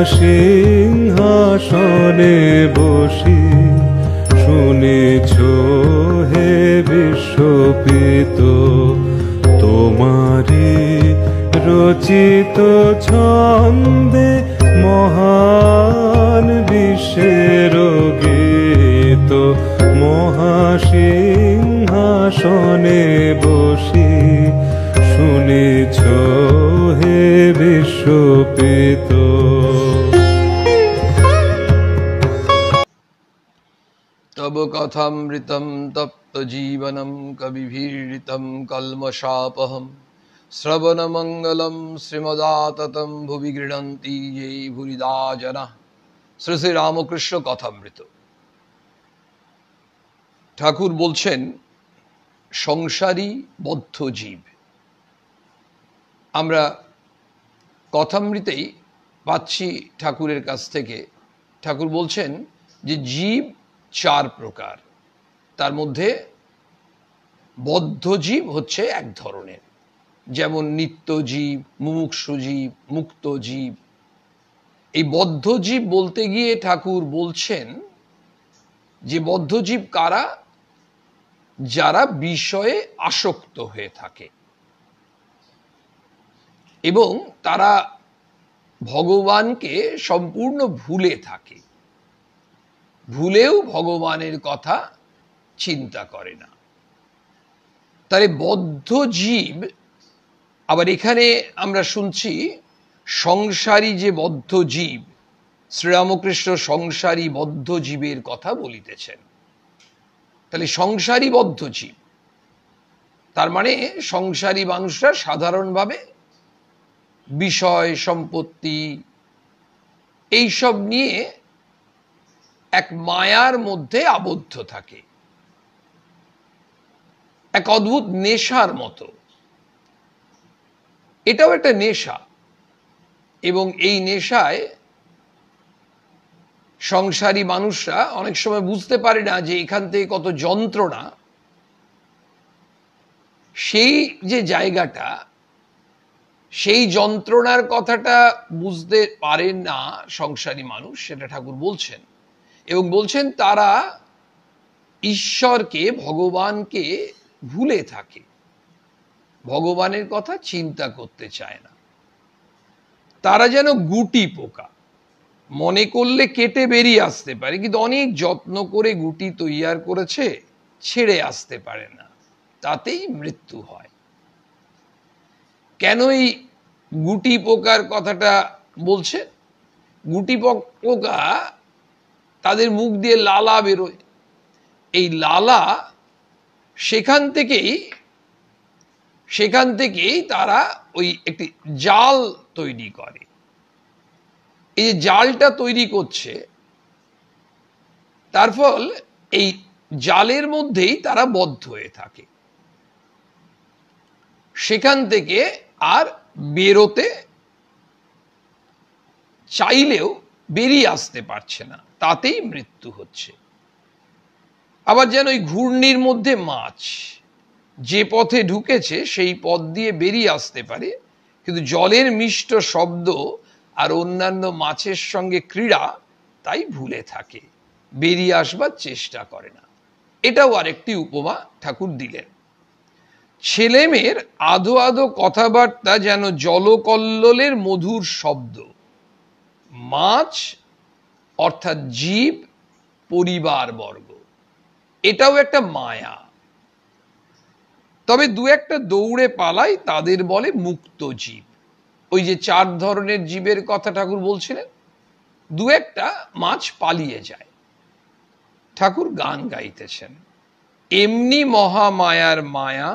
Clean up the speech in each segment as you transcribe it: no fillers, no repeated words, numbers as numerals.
মহাসিংহাসনে বসি শুনেছ হে বিশ্বপিত তোমারি রচিত ছন্দে মহান বিশ্বের গীত মহাসিংহাসনে বসি শুনেছ হে বিশ্বপিত। তব কথামৃতম তপ্ত জীবনম কবিভীড়িতম কলমশাপহম শ্রবণমঙ্গলম শ্রীমদাততম ভুবি গৃহন্তি ये ভুরিদা জনা। শ্রী শ্রী রামকৃষ্ণ কথামৃত। ঠাকুর বলছেন সংসারী বদ্ধ জীব। আমরা কথামৃতেই পাচ্ছি ঠাকুরের কাছ থেকে। ঠাকুর বলছেন যে জীব চার প্রকার, তার মধ্যে বদ্ধ জীব হচ্ছে এক ধরনের, যেমন নিত্য জীব, মুমুক্ষু জীব, মুক্ত জীব। এই বদ্ধ জীব বলতে গিয়ে ঠাকুর বলছেন যে বদ্ধ জীব কারা? যারা বিষয়ে আসক্ত হয়ে থাকে এবং তারা ভগবানকে সম্পূর্ণ ভুলে থাকে, ভুলেও ভগবানের কথা চিন্তা করে না। তাহলে বদ্ধ জীব। আবার এখানে আমরা শুনছি সংসারী যে বদ্ধ জীব, শ্রীরামকৃষ্ণ সংসারী বদ্ধ জীবের কথা বলিতেছেন। তাহলে সংসারী বদ্ধ জীব তার মানে সংসারী মানুষরা সাধারণভাবে বিষয় সম্পত্তি এইসব নিয়ে এক মায়ার মধ্যে আবদ্ধ থাকে, এক অদ্ভুত নেশার মতো। এটাও একটা নেশা, এবং এই নেশায় সংসারী মানুষরা অনেক সময় বুঝতে পারে না যে এখান থেকে কত যন্ত্রণা। সেই যে জায়গাটা, সেই যন্ত্রণার কথাটা বুঝতে পারে না সংসারী মানুষ, সেটা ঠাকুর বলছেন। এবং বলছেন তারা ঈশ্বরকে, ভগবানকে ভুলে থাকে, ভগবানের কথা চিন্তা করতে চায় না। তারা যেন গুটি পোকা, মনে করলে কেটে বেরিয়ে আসতে পারে, কিন্তু অনেক যত্ন করে গুটি তৈয়ার করেছে, ছেড়ে আসতে পারে না, তাতেই মৃত্যু হয়। কেন এই গুটি পোকার কথাটা বলছে? গুটি পোকা তাদের মুখ দিয়ে লালা বেরোয়, এই লালা সেখান থেকেই তারা ওই একটি জাল তৈরি করে। এই যে জালটা তৈরি করছে, তার ফল এই জালের মধ্যেই তারা বদ্ধ হয়ে থাকে, সেখান থেকে আর বেরোতে চাইলেও বেরিয়ে আসতে পারছে না, তাতেই মৃত্যু হচ্ছে। আবার যেন ওই ঘূর্ণির মধ্যে মাছ, যে পথে ঢুকেছে সেই পথ দিয়ে বেরিয়ে আসতে পারে, কিন্তু জলের মিষ্ট শব্দ আর অন্যান্য মাছের সঙ্গে ক্রীড়া তাই ভুলে থাকে, বেরিয়ে আসবার চেষ্টা করে না। এটাও আরেকটি উপমা ঠাকুর দিলেন। ছেলেমেয়ের আধো আধো কথাবার্তা যেন জলকল্লোলের মধুর শব্দ। মাছ অর্থাৎ জীব, পরিবার বর্গ, এটাও একটা মায়া। তবে দু একটা দৌড়ে পালায়, তাদের বলে মুক্ত জীব। ওই যে চার ধরনের জীবের কথা ঠাকুর বলছিলেন, দু একটা মাছ পালিয়ে যায়। ঠাকুর গান গাইতেছেন, এমনি মহামায়ার মায়া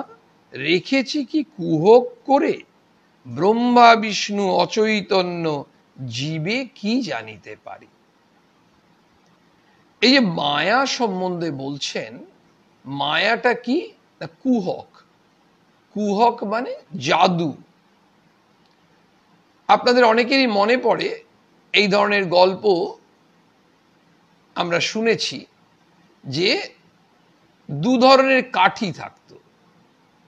রেখেছি কি কুহক করে, ব্রহ্মা বিষ্ণু অচৈতন্য জীবে কি জানিতে পারি। এই যে মায়া সম্বন্ধে বলছেন, মায়াটা কি না কুহক। কুহক মানে জাদু। আপনাদের অনেকেরই মনে পড়ে এই ধরনের গল্প আমরা শুনেছি যে দু ধরনের কাঠি থাকতো,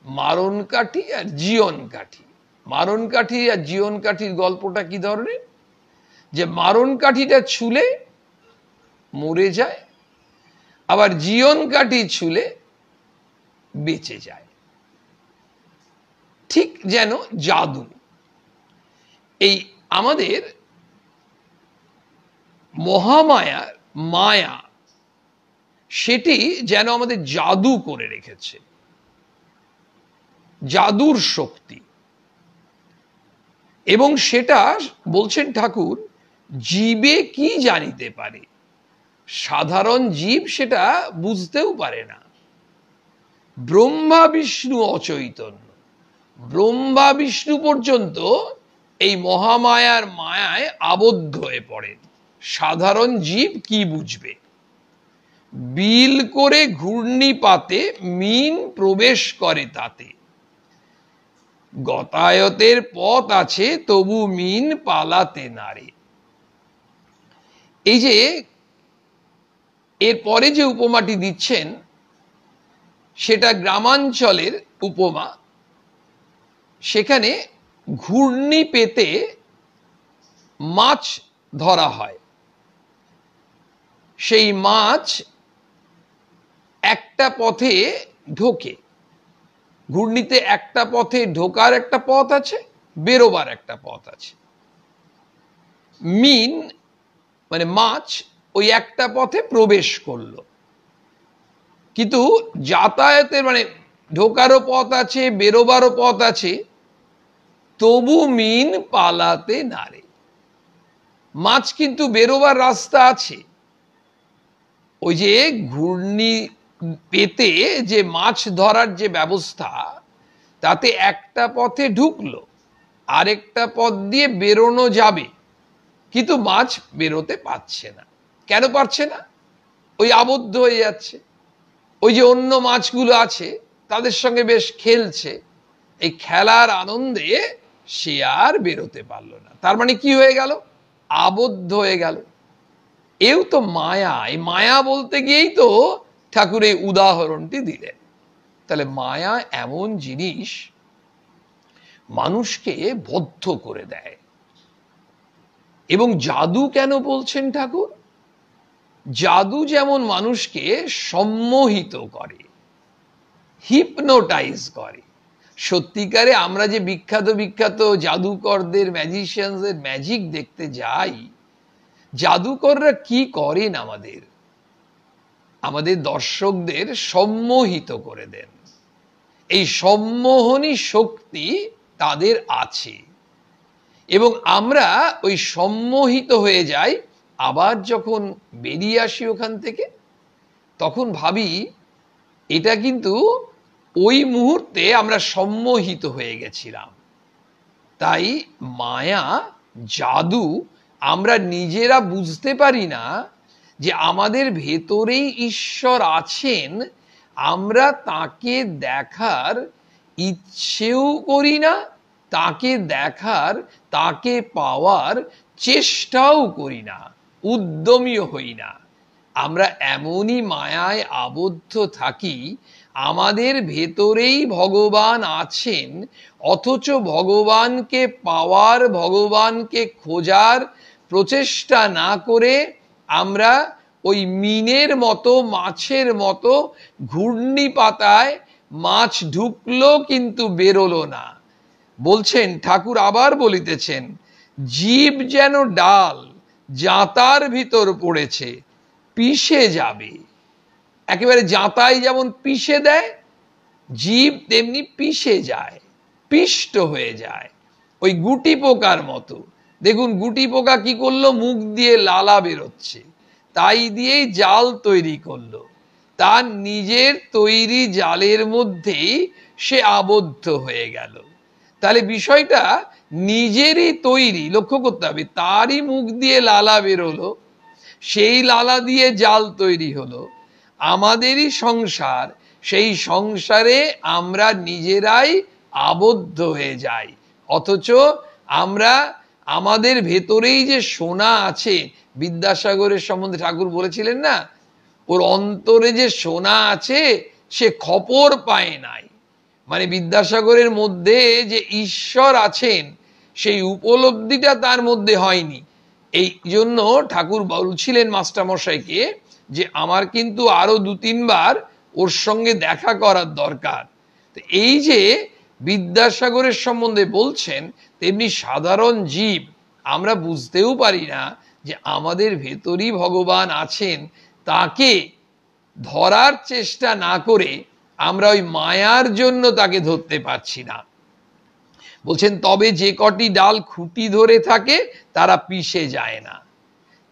মারণ কাঠি আর জীবন কাঠি। মারণ কাঠি আর জীবন কাঠির গল্পটা কি ধরনের? যে মারণ কাঠিটা ছুলে মরে যায়, আবার জীবন কাঠি ছুলে বেঁচে যায়। ঠিক যেন জাদু। এই আমাদের মহামায়ার মায়া সেটি যেন আমাদের জাদু করে রেখেছে, জাদুর শক্তি। এবং সেটা বলছেন ঠাকুর, জীবে কি জানিতে পারে, সাধারণ জীব সেটা বুঝতেও পারে না। ব্রহ্মা বিষ্ণু অচৈতন্য, ব্রহ্মা বিষ্ণু পর্যন্ত এই মহামায়ার মায়ায় আবদ্ধ হয়ে পড়েন। সাধারণ জীব কি বুঝবে? বিল করে ঘূর্ণিপাতে মিন প্রবেশ করে তাতে, গতায়তের পথ আছে তবু মিন পালাতে নারে। এই যে এরপরে যে উপমাটি দিচ্ছেন সেটা গ্রামাঞ্চলের উপমা। সেখানে ঘূর্ণি পেতে মাছ ধরা হয়। সেই মাছ একটা পথে ঢোকে। ঘূর্ণিতে একটা পথে ঢোকার একটা পথ আছে, বেরোবার একটা পথ আছে। মিন মানে মাছ ওই একটা পথে প্রবেশ করলো, কিন্তু যাতায়াতের মানে ঢোকারও পথ আছে, বেরোবারও পথ আছে, তবু মিন পালাতে নারে। মাছ কিন্তু বেরোবার রাস্তা আছে। ওই যে ঘূর্ণি পেতে যে মাছ ধরার যে ব্যবস্থা, তাতে একটা পথে ঢুকলো, আরেকটা পথ দিয়ে বেরোনো যাবে, কিন্তু মাছ বেরোতে পারছে না। কেন পারছে না? ওই আবদ্ধ হয়ে যাচ্ছে। ওই যে অন্য মাছগুলো আছে তাদের সঙ্গে বেশ খেলছে, এই খেলার আনন্দে সে আর বেরোতে পারলো না। তার মানে কি হয়ে গেল? আবদ্ধ হয়ে গেল। এও তো মায়া। এই মায়া বলতে গিয়েই তো ঠাকুর এই উদাহরণটি দিলেন। তাহলে মায়া এমন জিনিস, মানুষকে বদ্ধ করে দেয়। এবং জাদু কেন বলছেন ঠাকুর? জাদু যেমন মানুষকে সম্মোহিত করে, হিপনোটাইজ করে। সত্যিকারে আমরা যে বিখ্যাত বিখ্যাত জাদুকরদের, ম্যাজিশিয়ানদের ম্যাজিক দেখতে যাই, জাদুকররা কি করেন আমাদের আমাদের দর্শকদের সম্মোহিত করে দেন। এই সম্মোহনী শক্তি তাদের আছে এবং আমরা ওই সম্মোহিত হয়ে যাই। আবার যখন বেরিয়ে আসি ওখান থেকে, তখন ভাবি এটা কিন্তু ওই মুহূর্তে আমরা সম্মোহিত হয়ে গেছিলাম। তাই মায়া, জাদু আমরা নিজেরা বুঝতে পারি না যে আমাদের ভেতরেই ঈশ্বর আছেন। আমরা তাকে দেখার ইচ্ছেও করি না, তাকে দেখার, তাকে পাওয়ার চেষ্টাও করি না, উদ্যমীও হই না। আমরা এমনই মায়ায় আবদ্ধ থাকি, আমাদের ভেতরেই ভগবান আছেন, অথচ ভগবানকে পাওয়ার, ভগবানকে খোঁজার প্রচেষ্টা না করে আমরা ওই মিনের মতো, মাছের মতো ঘূর্ণি পাতায় মাছ ঢুকলো কিন্তু বেরোলো না। বলছেন ঠাকুর, আবার বলিতেছেন, জীব যেন ডাল জাঁতার ভিতর পড়েছে, পিষে যাবে। একেবারে জাঁতায় যেমন পিষে দেয়, জীব তেমনি পিষে যায়, পিষ্ট হয়ে যায়, ওই গুটি পোকার মতো। দেখুন গুটি পোকা কি করলো? মুখ দিয়ে লালা বেরোচ্ছে, তাই দিয়েই জাল তৈরি করলো। তার নিজের তৈরি জালের মধ্যেই সে আবদ্ধ হয়ে গেল। তাহলে বিষয়টা নিজেরই তৈরি, লক্ষ্য করতে হবে। তারই মুখ দিয়ে লালা বেরোলো, সেই লালা দিয়ে জাল তৈরি হলো। আমাদেরই সংসার, সেই সংসারে আমরা নিজেরাই আবদ্ধ হয়ে যাই। অথচ আমরা আমাদের ভেতরেই যে সোনা আছে, বিদ্যাসাগরের সম্বন্ধে ঠাকুর বলেছিলেন না, ওর অন্তরে যে সোনা আছে সে খপর পায় নাই। মানে বিদ্যাসাগরের মধ্যে যে ঈশ্বর আছেন সেই উপলব্ধিটা তার মধ্যে হয়নি। এই জন্য ঠাকুর বলছিলেন মাস্টারমশাইকে যে আমার কিন্তু আরো 2-3 বার ওর সঙ্গে দেখা করার দরকার। তো এই যে বিদ্যাসাগরের সম্বন্ধে বলছেন, তেমনি সাধারণ জীব আমরা বুঝতেও পারি না যে আমাদের ভেতরই ভগবান আছেন, তাকে ধরার চেষ্টা না করে আমরা ওই মায়ার জন্য তাকে ধরতে পারছি না। বলছেন তবে যে কটি ডাল খুঁটি ধরে থাকে তারা পিষে যায় না।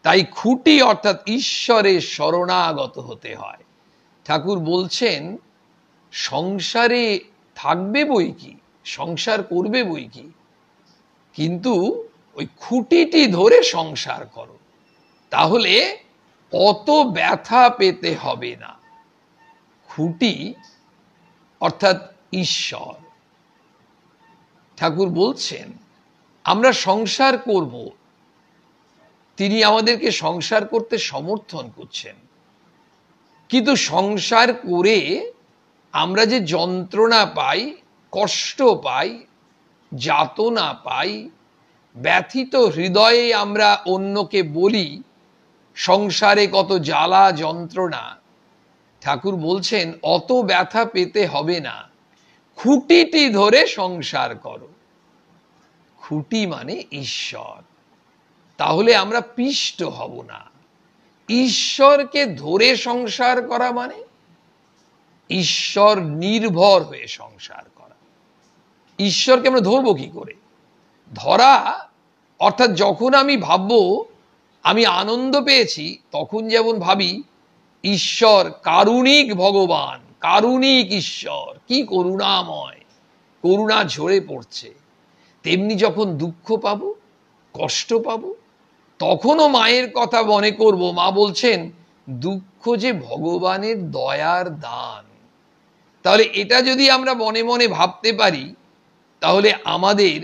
তাই খুঁটি অর্থাৎ ঈশ্বরের শরণাগত হতে হয়। ঠাকুর বলছেন সংসারে থাকবে বই কি, সংসার করবে বই কি, কিন্তু ওই খুঁটিটি ধরে সংসার করো, তাহলে অত ব্যথা পেতে হবে না। খুঁটি অর্থাৎ ঈশ্বর। ঠাকুর বলছেন আমরা সংসার করব, তিনি আমাদেরকে সংসার করতে সমর্থন করছেন, কিন্তু সংসার করে আমরা যে যন্ত্রণা পাই, কষ্ট পাই, যাতনা পাই, ব্যথিত হৃদয়ে আমরা অন্যকে বলি সংসারে কত জ্বালা যন্ত্রণা, ঠাকুর বলছেন অত ব্যথা পেতে হবে না, খুঁটিটি ধরে সংসার করো। খুঁটি মানে ঈশ্বর, তাহলে আমরা পিষ্ট হব না। ঈশ্বরকে ধরে সংসার করা মানে ঈশ্বর নির্ভর হয়ে সংসার করা। ঈশ্বরকে আমরা ধরবো কি করে? ধরা অর্থাৎ যখন আমি ভাববো আমি আনন্দ পেয়েছি, তখন যেমন ভাবি ঈশ্বর কারুণিক ভগবান, কারুণিক ঈশ্বর, কি করুণাময়, করুণা ঝরে পড়ছে, তেমনি যখন দুঃখ পাবো, কষ্ট পাবো, তখনও মায়ের কথা মনে করব। মা বলছেন দুঃখ যে ভগবানের দয়ার দান। তাহলে এটা যদি আমরা মনে মনে ভাবতে পারি, তাহলে আমাদের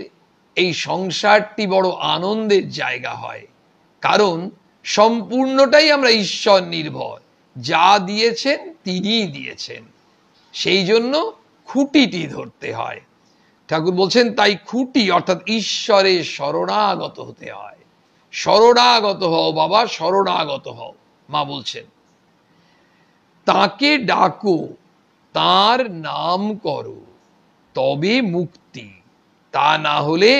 এই সংসারটি বড় আনন্দের জায়গা হয়, কারণ সম্পূর্ণটাই আমরা ঈশ্বর নির্ভর, যা দিয়েছেন তিনিই দিয়েছেন, সেই জন্য খুঁটিটি ধরতে হয়। ঠাকুর বলছেন তাই খুঁটি অর্থাৎ ঈশ্বরের শরণাগত হতে হয়। শরণাগত হও বাবা, শরণাগত হও। মা বলছেন তাকে ডাকো, তার নাম করো, তবে মুক্তি, তা না হলে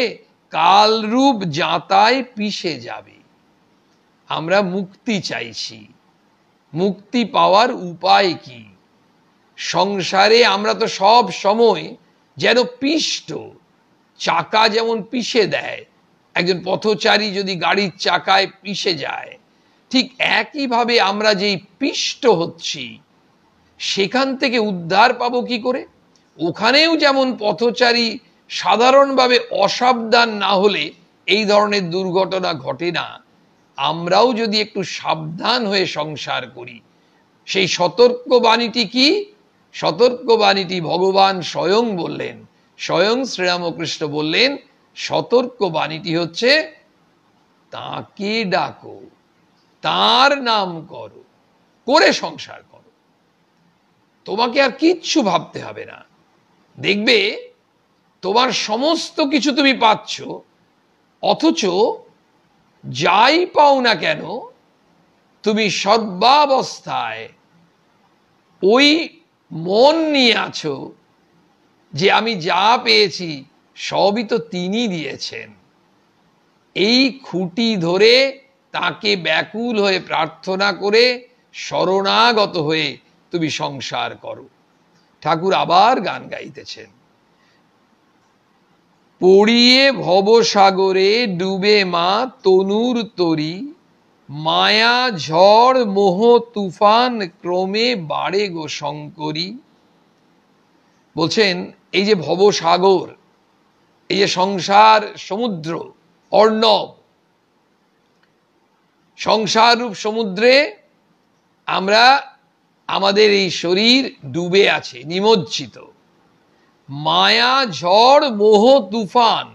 কালরূপ যাতায় পিষে যাবে। আমরা মুক্তি চাইছি, মুক্তি পাওয়ার উপায় কি? সংসারে আমরা তো সব সময় যেন পিষ্ট, চাকা যেমন পিষে দেয়, একজন পথচারী যদি গাড়ির চাকায় পিষে যায়, ঠিক একইভাবে আমরা যেই পিষ্ট হচ্ছি, সেখান থেকে উদ্ধার পাবো কি করে? ওখানেও যেমন পথচারী সাধারণভাবে অসাবধান না হলে এই ধরনের দুর্ঘটনা ঘটে না, আমরাও যদি একটু সাবধান হয়ে সংসার করি। সেই সতর্কবাণীটি কি? সতর্কবাণীটি ভগবান স্বয়ং বললেন, স্বয়ং শ্রীরামকৃষ্ণ বললেন সতর্কবাণীটি হচ্ছে তাকে ডাকো, তার নাম করো, করে সংসার করো। তোমাকে আর কিচ্ছু ভাবতে হবে না। দেখবে তোমার সমস্ত কিছু তুমি পাচ্ছ, অথচ যাই পাও না কেন তুমি সর্বাবস্থায় ওই মন নিয়ে আছো যে আমি যা পেয়েছি সবই তো তিনি দিয়েছেন। এই খুঁটি ধরে তাকে ব্যাকুল হয়ে প্রার্থনা করে শরণাগত হয়ে তুমি সংসার করো। ঠাকুর আবার গান গাইতেছেন, পড়িয়ে ভবসাগরে ডুবে মা তনুর তরি, মায়া ঝড় মোহ তুফান ক্রমে বাড়ে গো শঙ্করী। বলছেন এই যে ভবসাগর, এই যে সংসার সমুদ্র অর্ণব, সংসার রূপ সমুদ্রে আমরা, আমাদের এই শরীর ডুবে আছে, নিমজ্জিত। মায়া ঝড় মোহ তুফান,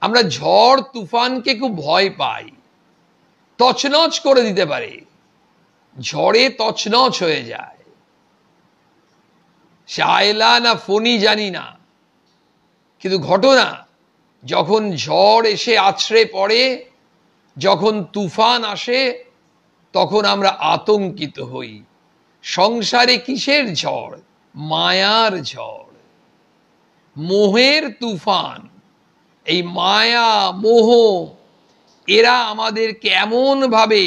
আমরা ঝড় তুফানকে খুব ভয় পাই, তছনছ করে দিতে পারে, ঝড়ে তছনছ হয়ে যায়। সে আয়লা না ফণি জানি না, কিন্তু ঘটনা যখন ঝড় এসে আছড়ে পড়ে, যখন তুফান আসে তখন আমরা আতঙ্কিত হই। সংসারে কিসের ঝড়? মায়ার ঝড়, মোহের তুফান। এই মায়া মোহ এরা আমাদের কেমন ভাবে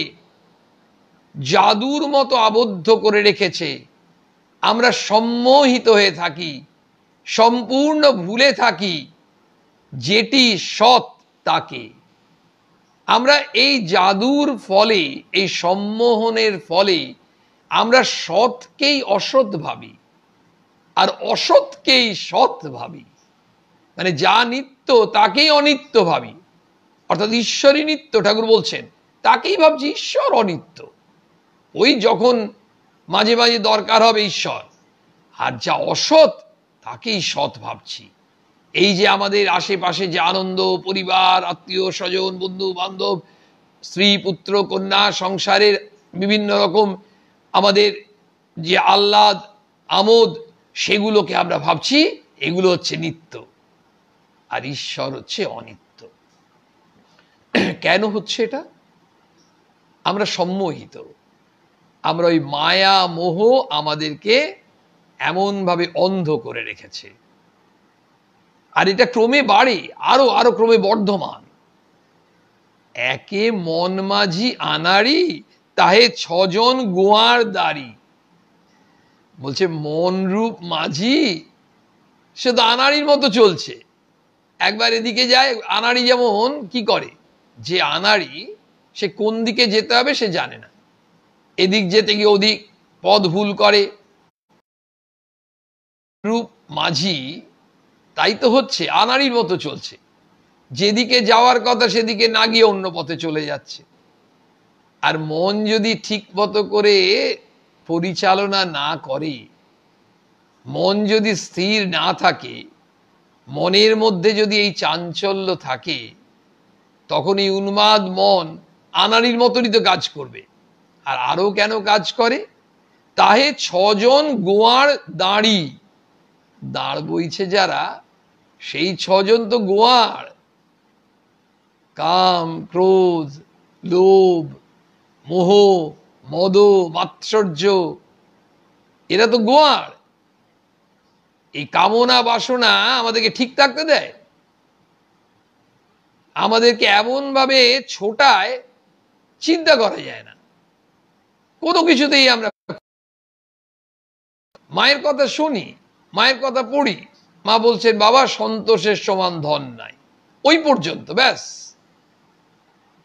জাদুর মতো আবদ্ধ করে রেখেছে। আমরা সম্মোহিত হয়ে থাকি, সম্পূর্ণ ভুলে থাকি যেটি সৎ তাকে। আমরা এই জাদুর ফলে, এই সম্মোহনের ফলে আমরা সৎকেই অসৎ ভাবি আর অসৎকেই সৎ ভাবি। মানে যা নিত্য তাকেই অনিত্য ভাবি, অর্থাৎ ঈশ্বরই নিত্য ঠাকুর বলছেন, তাকেই ভাবছি ঈশ্বর অনিত্য। ওই যখন মাঝে মাঝে দরকার হবে ঈশ্বর, আর যা অসৎ তাকেই সৎ ভাবছি। এই যে আমাদের আশেপাশে যে আনন্দ, পরিবার, আত্মীয় স্বজন, বন্ধু বান্ধব, স্ত্রী পুত্র কন্যা, সংসারের বিভিন্ন রকম আমাদের যে আহ্লাদ আমোদ, সেগুলোকে আমরা ভাবছি এগুলো হচ্ছে নিত্য, আর ঈশ্বর হচ্ছে অনিত্য। কেন হচ্ছে এটা? আমরা সম্মোহিত, আমরা ওই মায়া মোহ আমাদেরকে এমন ভাবে অন্ধ করে রেখেছে। আর এটা ক্রমে বাড়ে, আরো আরো ক্রমে বর্ধমান। একে মন মাঝি আনাড়ি, তাহে ছজন গোয়ার দাড়ি। বলছে মন রূপ মাঝি সে তো আনাড়ির মতো চলছে। একবার এদিকে যায়, আনাড়ি যেমন কি করে, যে আনাড়ি সে কোন দিকে যেতে হবে সে জানে না, এদিক যেতে গিয়ে ওদিক পথ ভুল করে। রূপ মাঝি তাই তো হচ্ছে, আনাড়ির মতো চলছে, যেদিকে যাওয়ার কথা সেদিকে না গিয়ে অন্য পথে চলে যাচ্ছে। আর মন যদি ঠিক মতো করে পরিচালনা না করে, মন যদি স্থির না থাকে, মনের মধ্যে যদি এই চাঞ্চল্য থাকে, তখন এই উন্মাদ মন আনাড়ির মতনই তো কাজ করবে। আর আরো কেন কাজ করে? তাহে ছজন গোয়ার দাঁড়ি, দাঁড় বইছে যারা, সেই ছজন তো গোয়ার। কাম, ক্রোধ, লোভ, মোহ, মদ, মাৎসর্য, এরা তো গোয়ার। এই কামনা বাসনা আমাদেরকে ঠিক থাকতে দেয়, আমাদেরকে এমন ভাবে ছোটায় চিন্তা করা যায় না। কোনো কিছুতেই আমরা মায়ের কথা শুনি, মায়ের কথা পড়ি, মা বলছেন বাবা সন্তোষের সমান ধন নাই, ওই পর্যন্ত ব্যাস,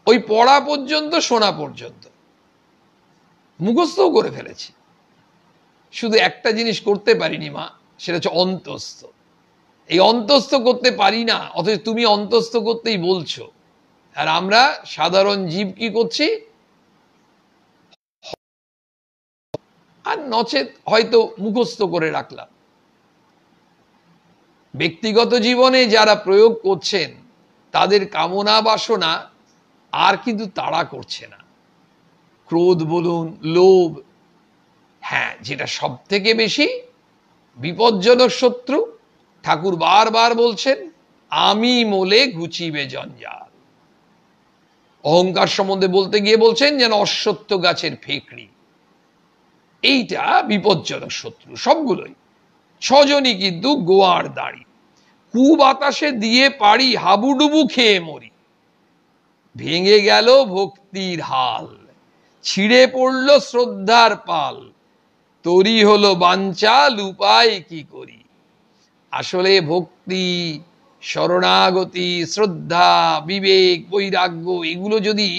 ওই পড়া পর্যন্ত, শোনা পর্যন্ত মুখস্থও করে ফেলেছি। শুধু একটা জিনিস করতে পারিনি মা, সেটা হচ্ছে অন্তস্থ। এই অন্তস্থ করতে পারি না, অথচ তুমি অন্তস্থ করতেই বলছো। আর আমরা সাধারণ জীব কি করছি? আর নচেত হয়তো মুখস্থ করে রাখলাম। ব্যক্তিগত জীবনে যারা প্রয়োগ করছেন তাদের কামনা বাসনা আর কিন্তু তাড়া করছে না। ক্রোধ বলুন, লোভ, হ্যাঁ, যেটা সব থেকে বেশি বিপজ্জনক শত্রু, ঠাকুর বারবার বলছেন আমি মোলে ঘুচিবে জঞ্জাল। অহংকার সম্বন্ধে বলতে গিয়ে বলছেন যেন অশ্বত্থ গাছের ফেকড়ি। এইটা বিপজ্জনক শত্রু সবগুলোই। ছজনই কিন্তু গোয়ার দাড়ি, কুবাতাসে দিয়ে পারি হাবুডুবু খেয়ে মরি। ভেঙে গেল ভক্তির হাল, ছিঁড়ে পড়ল শ্রদ্ধার পাল, তরি হলো বাঞ্চাল উপায় কি করি। আসলে ভক্তি, শরণাগতি, শ্রদ্ধা, বিবেক, বৈরাগ্য, এগুলো যদি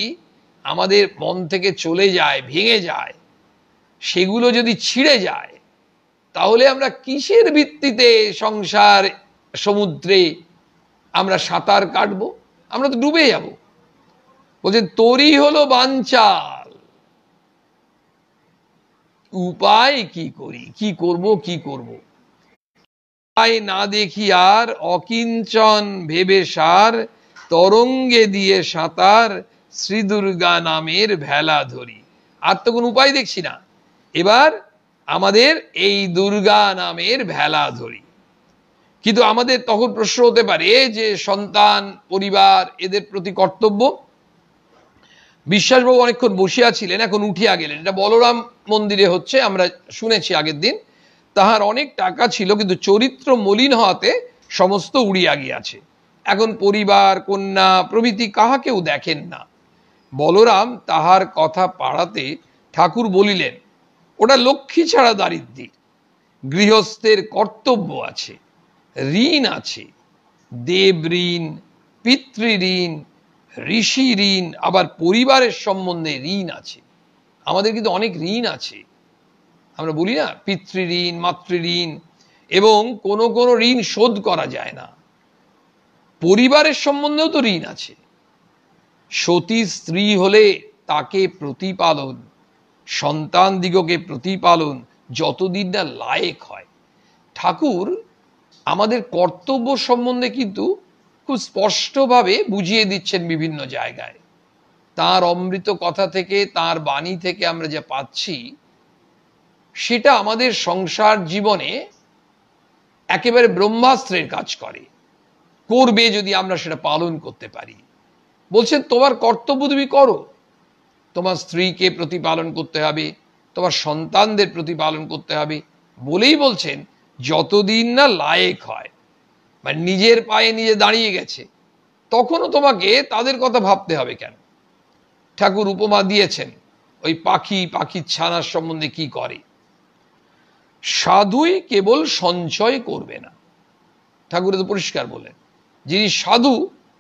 আমাদের মন থেকে চলে যায়, ভেঙে যায়, সেগুলো যদি ছিঁড়ে যায়, তাহলে আমরা কিসের ভিত্তিতে সংসার সমুদ্রে আমরা সাঁতার কাটবো? আমরা তো ডুবে যাব। বলছেন তরি হলো বাঞ্চাল, উপায় কি করি, কি করব, কি করব। উপায় না দেখি আর অকিঞ্চন ভেবে সার, তরঙ্গে দিয়ে সাঁতার শ্রী দুর্গা নামের ভেলা ধরি। আর তো কোনো উপায় দেখছি না, এবার আমাদের এই দুর্গা নামের ভেলা ধরি। কিন্তু আমাদের তখন প্রশ্ন হতে পারে যে সন্তান, পরিবার, এদের প্রতি কর্তব্য, বিশ্বাসবাবু অনেকক্ষণ বসিয়া ছিলেন, এখন উঠিয়া গেলেন। এটা বলরাম মন্দিরে হচ্ছে, আমরা শুনেছি আগের দিন। তাহার অনেক টাকা ছিল, কিন্তু চরিত্র মলিন হওয়াতে সমস্ত উড়িয়া গিয়াছে। এখন পরিবার, কন্যা প্রভৃতি কাহাকেও দেখেন না। বলরাম তাহার কথা পাড়াতে ঠাকুর বলিলেন, ওটা লক্ষ্মী ছাড়া দারিদ্র্য। গৃহস্থের কর্তব্য আছে, ঋণ আছে, দেব ঋণ, পিতৃঋণ, ঋষি ঋণ, আবার পরিবারের সম্বন্ধে ঋণ আছে। আমাদের কিন্তু অনেক ঋণ আছে, আমরা বলি না পিতৃঋণ, মাতৃঋণ, এবং কোনো কোনো ঋণ শোধ করা যায় না। পরিবারের সম্বন্ধেও তো ঋণ আছে। সতী স্ত্রী হলে তাকে প্রতিপালন, সন্তান দিগকে প্রতিপালন যতদিন না লায়েক হয়। ঠাকুর আমাদের কর্তব্য সম্বন্ধে কিন্তু খুব স্পষ্টভাবে বুঝিয়ে দিচ্ছেন বিভিন্ন জায়গায়। তার অমৃত কথা থেকে, তার বাণী থেকে আমরা যা পাচ্ছি, সেটা আমাদের সংসার জীবনে একেবারে ব্রহ্মাস্ত্রের কাজ করবে যদি আমরা সেটা পালন করতে পারি। বলছেন তোমার কর্তব্য তুমি করো, তোমার স্ত্রীকে প্রতিপালন করতে হবে, তোমার সন্তানদের প্রতিপালন করতে হবে, বলেই বলছেন যতদিন না লায়েক হয়, মানে নিজের পায়ে নিজে দাঁড়িয়ে গেছে, তখনও তোমাকে তাদের কথা ভাবতে হবে কেন? ঠাকুর উপমা দিয়েছেন ওই পাখির ছানার সম্বন্ধে কি করে। সাধুই কেবল সঞ্চয় করবে না, ঠাকুর তো পরিষ্কার বলেন, যিনি সাধু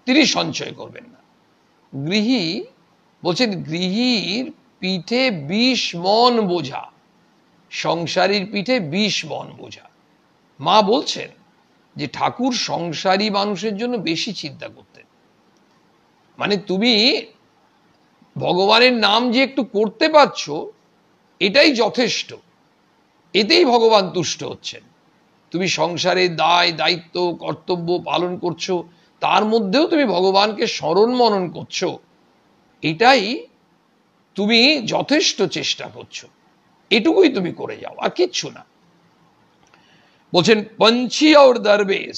তিনি সঞ্চয় করবেন না। গৃহী বলছেন, গৃহীর পিঠে 20 মণ বোঝা, সংসারীর পিঠে 20 মণ বোঝা। মা বলছেন যে ঠাকুর সংসারী মানুষের জন্য বেশি চিন্তা করতেন। মানে তুমি ভগবানের নাম যে একটু করতে পারছো, এটাই যথেষ্ট, এতেই ভগবান তুষ্ট হচ্ছেন। তুমি সংসারের দায় দায়িত্ব কর্তব্য পালন করছো, তার মধ্যেও তুমি ভগবানকে স্মরণ মনন করছো, এটাই তুমি যথেষ্ট চেষ্টা করছো, এটুকুই তুমি করে যাও, আর কিচ্ছু না। বলছেন পঞ্ছি আর দরবেশ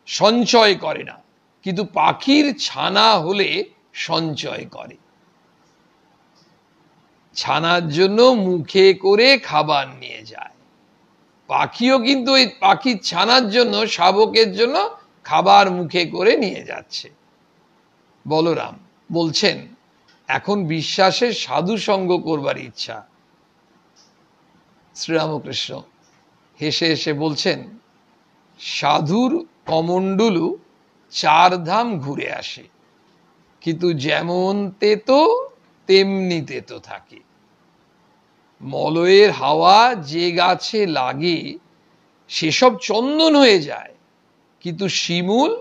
সঞ্চয় করে না, কিন্তু পাখির ছানা হলে সঞ্চয় করে। ছানার জন্য মুখে করে খাবার নিয়ে যায়, পাখিও কিন্তু ওই পাখির ছানার জন্য, শাবকের জন্য খাবার মুখে করে নিয়ে যাচ্ছে। বলরাম বলছেন এখন বিশ্বাসের সাধু সঙ্গ করবার ইচ্ছা। শ্রীরামকৃষ্ণ হেসে হেসে বলছেন, সাধুর কমণ্ডলু 4 ধাম ঘুরে আসে, কিন্তু যেমন তেতো তেমনি তেতো থাকে। মলয়ের হাওয়া যে গাছে লাগে সেসব চন্দন হয়ে যায়, কিন্তু শিমুল,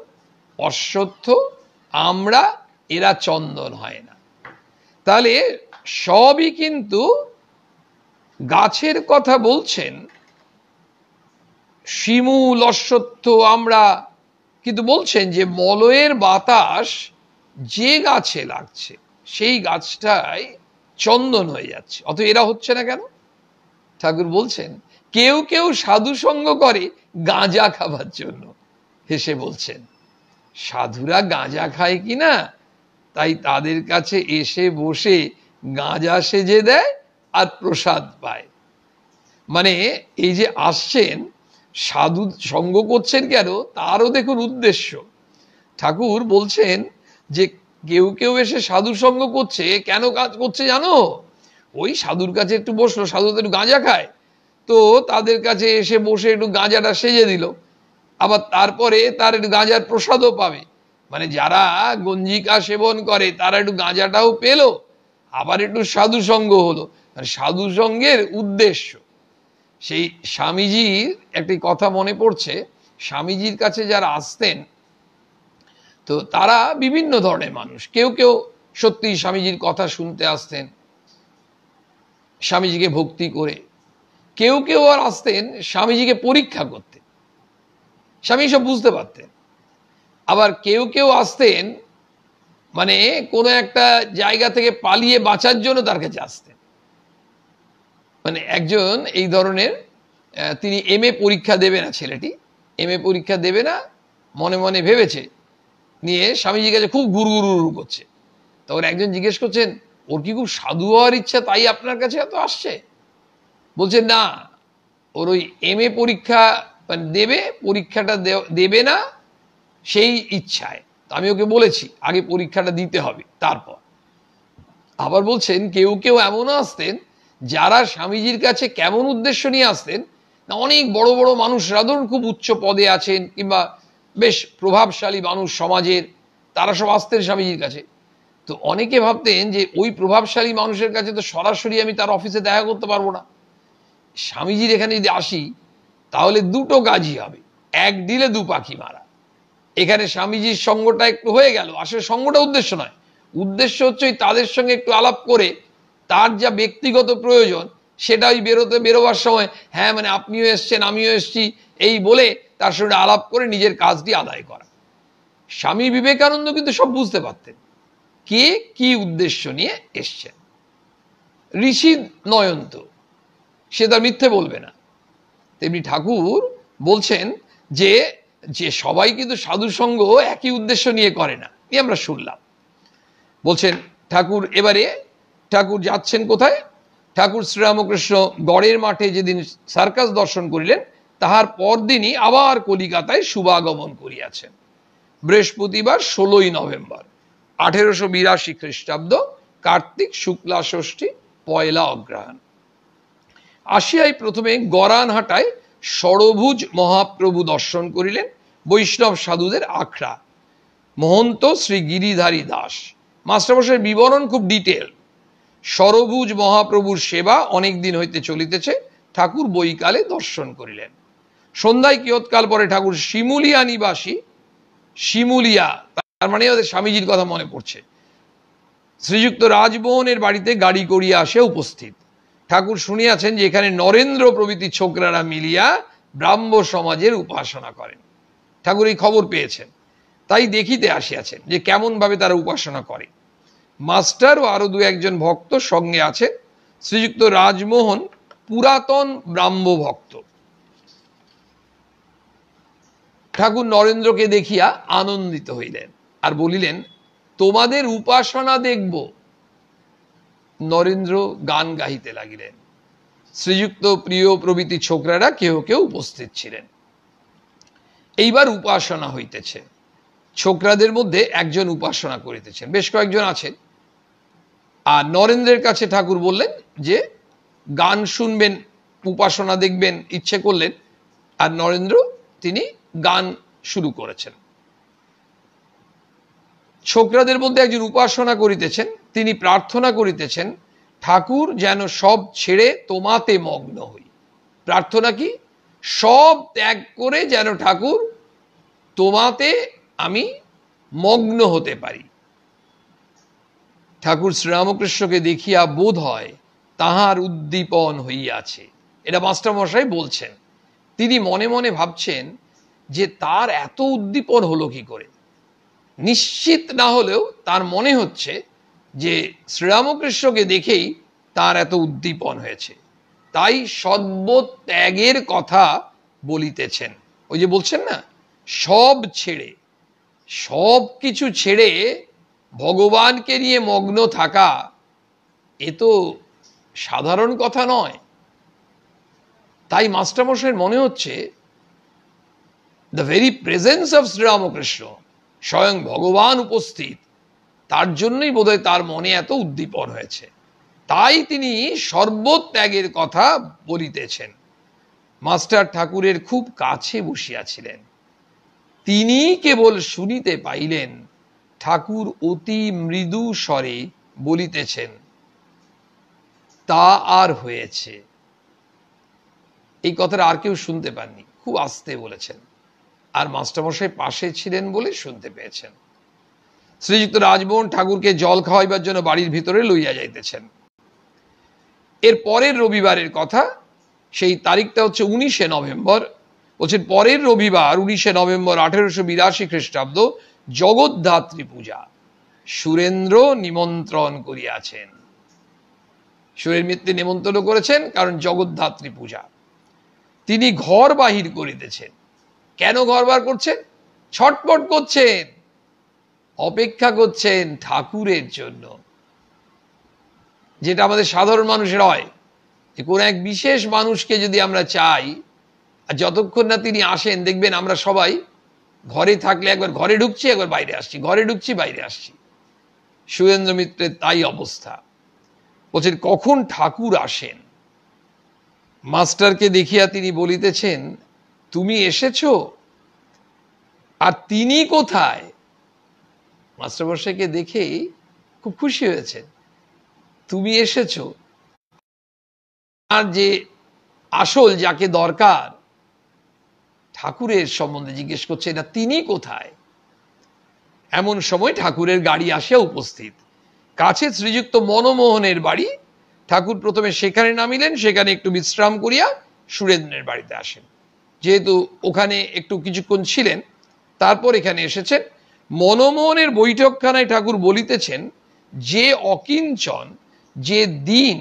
অশ্বত্থ, আমরা এরা চন্দন হয় না। তাহলে সবই কিন্তু গাছের কথা বলছেন, শিমুল, অশ্বত্থ, আমরা, কিন্তু বলছেন যে মলয়ের বাতাস যে গাছে লাগছে সেই গাছটাই চন্দন হয়ে যাচ্ছে, অত এরা হচ্ছে না কেন? ঠাকুর বলছেন কেউ কেউ সাধু সঙ্গ করে গাঁজা খাবার জন্য। হেসে বলছেন সাধুরা গাঁজা খায় কিনা, তাই তাদের কাছে এসে বসে গাঁজা সেজে দেয় আর প্রসাদ পায়। মানে এই যে আসছেন সাধু সঙ্গ করছেন কেন, তারও দেখুন উদ্দেশ্য। ঠাকুর বলছেন যে কেউ কেউ এসে সাধু সঙ্গ করছে, কেন কাজ করছে জানো? ওই সাধুর কাছে একটু বসলো, সাধু তো একটু গাঁজা খায়, তো তাদের কাছে এসে বসে একটু গাঁজাটা সেজে দিল, আবার তারপরে তার একটু গাঁজার প্রসাদও পাবে। মানে যারা গঞ্জিকা সেবন করে তারা একটু গাঁজাটাও পেলো, আবার একটু সাধু সঙ্গ হলো। মানে সাধু সঙ্গের উদ্দেশ্য। সেই স্বামীজির একটি কথা মনে পড়ছে, স্বামীজির কাছে যারা আসতেন, তো তারা বিভিন্ন ধরনের মানুষ। কেউ কেউ সত্যি স্বামীজির কথা শুনতে আসতেন, স্বামীজিকে ভক্তি করে। কেউ কেউ আর আসতেন স্বামীজিকে পরীক্ষা করতে, স্বামী সব বুঝতে পারতেন। আবার কেউ কেউ আসতেন মানে কোনো একটা জায়গা থেকে পালিয়ে বাঁচার জন্য তার কাছে আসতেন। মানে একজন এই ধরনের, তিনি MA পরীক্ষা দেবে না, ছেলেটি MA পরীক্ষা দেবে না মনে মনে ভেবেছে, নিয়ে স্বামীজির কাছে খুব গুরু গুরু করছে। তখন একজন জিজ্ঞেস করছেন, ও ওর কি খুব সাধু হওয়ার ইচ্ছা তাই আপনার কাছে এত আসছে? বলছে না, ওর ওই MA পরীক্ষা দেবে, পরীক্ষাটা দেবে না সেই ইচ্ছায়। তো আমি ওকে বলেছি আগে পরীক্ষাটা দিতে হবে তারপর। আবার বলছেন কেউ কেউ এমনও আসতেন যারা স্বামীজির কাছে কেমন উদ্দেশ্য নিয়ে আসতেন না, অনেক বড় বড় মানুষরা ধরুন খুব উচ্চ পদে আছেন কিংবা বেশ প্রভাবশালী মানুষ সমাজের, তারা সব আসতেন স্বামীজির কাছে। তো অনেকে ভাবতেন যে ওই প্রভাবশালী মানুষের কাছে তো সরাসরি আমি তার অফিসে দেখা করতে পারবো না, স্বামীজির এখানে যদি আসি তাহলে দুটো কাজই হবে, এক ডিলে দু পাখি মারা। এখানে স্বামীজির সঙ্গটা একটু হয়ে গেল, আসলে সঙ্গটা উদ্দেশ্য নয়, উদ্দেশ্য হচ্ছে ওই তাদের সঙ্গে একটু আলাপ করে তার যা ব্যক্তিগত প্রয়োজন সেটা ওই বেরোবার সময় হ্যাঁ মানে আপনিও এসছেন আমিও এসছি এই বলে তার সঙ্গে আলাপ করে নিজের কাজটি আদায় করা। স্বামী বিবেকানন্দ কিন্তু সব বুঝতে পারতেন কে কি উদ্দেশ্য নিয়ে এসছেন। ঋষি নয়ন্ত, সে তার মিথ্যে বলবে না। তেমনি ঠাকুর বলছেন যে যে সবাই কিন্তু সাধু সঙ্গ একই উদ্দেশ্য নিয়ে করে না, আমরা শুনলাম। বলছেন ঠাকুর এবারে ঠাকুর যাচ্ছেন কোথায়? ঠাকুর শ্রীরামকৃষ্ণ গড়ের মাঠে যেদিন সার্কাস দর্শন করিলেন তাহার পরদিনই আবার কলিকাতায় শুভাগমন করিয়াছেন। বৃহস্পতিবার 16ই নভেম্বর 1882 খ্রিস্টাব্দ, কার্তিক শুক্লা ষষ্ঠী, পয়লা অগ্রহায়ণ। আসিয়াই প্রথমে গরানহাটায় ষড়ভুজ মহাপ্রভু দর্শন করিলেন, বৈষ্ণব সাধুদের আখড়া, মহন্ত শ্রী গিরিধারী দাস। মাস্টারমশাইয়ের বিবরণ খুব ডিটেল। ষড়ভুজ মহাপ্রভুর সেবা অনেক দিন হইতে চলিতেছে, ঠাকুর বৈকালে দর্শন করিলেন। সন্ধ্যায় কিয়ৎকাল পরে ঠাকুর শিমুলিয়া নিবাসী, শিমুলিয়া তার মানে ওদের স্বামীজির কথা মনে পড়ছে, শ্রীযুক্ত রাজমোহনের বাড়িতে গাড়ি করিয়া আসে উপস্থিত। ঠাকুর শুনিয়াছেন যে এখানে নরেন্দ্র প্রভৃতি ছোকরারা মিলিয়া ব্রাহ্ম সমাজের উপাসনা করেন। ঠাকুর এই খবর পেয়েছেন, তাই দেখিতে আসিয়াছেন যে কেমন ভাবে তারা উপাসনা করে। মাস্টার ও আরো দু একজন ভক্ত সঙ্গে আছে। শ্রীযুক্ত রাজমোহন পুরাতন ব্রাহ্ম ভক্ত। ঠাকুর নরেন্দ্রকে দেখিয়া আনন্দিত হইলেন আর বলিলেন তোমাদের উপাসনা দেখব। নরেন্দ্র গান গাহিতে লাগিলেন। শ্রীযুক্ত প্রিয় প্রভৃতি ছোকরারা কেউ কেউ উপস্থিত ছিলেন। এইবার উপাসনা হইতেছে। ছোকরাদের মধ্যে একজন উপাসনা করিতেছেন, বেশ কয়েকজন আছেন। আর নরেন্দ্রের কাছে ঠাকুর বললেন যে গান শুনবেন, উপাসনা দেখবেন, ইচ্ছে করলেন। আর নরেন্দ্র তিনি গান শুরু করেছেন। ছোকরাদের মধ্যে একজন উপাসনা করিতেছেন, তিনি প্রার্থনা করিতেছেন ঠাকুর যেন সব ছেড়ে তোমাতে মগ্ন হই। প্রার্থনা কি? সব ত্যাগ করে যেন ঠাকুর তোমাতে আমি মগ্ন হতে পারি। ঠাকুর শ্রীরামকৃষ্ণকে দেখিয়া বোধ হয় তাহার উদ্দীপন হইয়াছে। এটা মাস্টারমশাই বলছেন। তিনি মনে মনে ভাবছেন যে তার এত উদ্দীপন হলো কি করে। নিশ্চিত না হলেও তার মনে হচ্ছে যে শ্রীরামকৃষ্ণকে দেখেই তার এত উদ্দীপন হয়েছে, তাই সর্বত্যাগের কথা বলিতেছেন। ওই যে বলছেন না, সব ছেড়ে, সব কিছু ছেড়ে ভগবানকে নিয়ে মগ্ন থাকা, এ তো সাধারণ কথা নয়। তাই মাস্টারমশাইয়ের মনে হচ্ছে the very presence of Sri Ramakrishna, স্বয়ং ভগবান উপস্থিত, তার জন্যই বোধহয় তার মনে এত উদ্দীপন হয়েছে, তাই তিনি সর্বত্যাগের কথা বলিতেছেন। মাস্টার ঠাকুরের খুব কাছে বসিয়াছিলেন। তিনি কেবল শুনিতে পাইলেন ঠাকুর অতি মৃদু স্বরে বলিতেছেন তা আর হয়েছে। এই কথাটা আর কেউ শুনতে পাননি, খুব আস্তে বলেছেন। আর মাস্টারমশাই পাশে ছিলেন বলে শুনতে পেয়েছেন। শ্রীযুক্ত রাজমোহন ঠাকুরকে জল খাওয়াইবার জন্য বাড়ির ভিতরে লইয়া যাইতেছেন। এর পরের রবিবারের কথা, সেই তারিখটা হচ্ছে 19শে নভেম্বর। বলছেন পরের রবিবার 19শে নভেম্বর 1882 খ্রিস্টাব্দ, জগদ্ধাত্রী পূজা। সুরেন্দ্র নিমন্ত্রণ করিয়াছেন। সুরের মিত্রে নিমন্ত্রণ করেছেন কারণ জগদ্ধাত্রী পূজা। তিনি ঘর বাহির করিতেছেন। কেন ঘর বার করছেন? ছটপট করছেন, অপেক্ষা করছেন ঠাকুরের জন্য। যেটা আমাদের সাধারণ মানুষের হয়, যে কোনো এক বিশেষ মানুষকে যদি আমরা চাই, আর যতক্ষণ না তিনি আসেন দেখবেন আমরা সবাই ঘরে থাকলে একবার ঘরে ঢুকছি, একবার বাইরে আসছি, ঘরে ঢুকছি, বাইরে আসছি। সুরেন্দ্র মিত্রের তাই অবস্থা। বলছেন কখন ঠাকুর আসেন? মাস্টারকে দেখিয়া তিনি বলিতেছেন, তুমি এসেছো, আর তিনি কোথায়? মাস্টারমশাইকে দেখেই খুব খুশি হয়েছেন, তুমি এসেছো, আর যে আসল যাকে দরকার ঠাকুরের সম্বন্ধে জিজ্ঞেস করছে, না তিনি কোথায়? এমন সময় ঠাকুরের গাড়ি আসিয়া উপস্থিত। কাছে শ্রীযুক্ত মনমোহনের বাড়ি। ঠাকুর প্রথমে সেখানে নামিলেন, সেখানে একটু বিশ্রাম করিয়া সুরেন্দ্রের বাড়িতে আসেন। যেহেতু ওখানে একটু কিছুক্ষণ ছিলেন, তারপর এখানে এসেছেন। মনমোহনের বৈঠকখানায় ঠাকুর বলিতেছেন, যে অকিঞ্চন, যে দিন,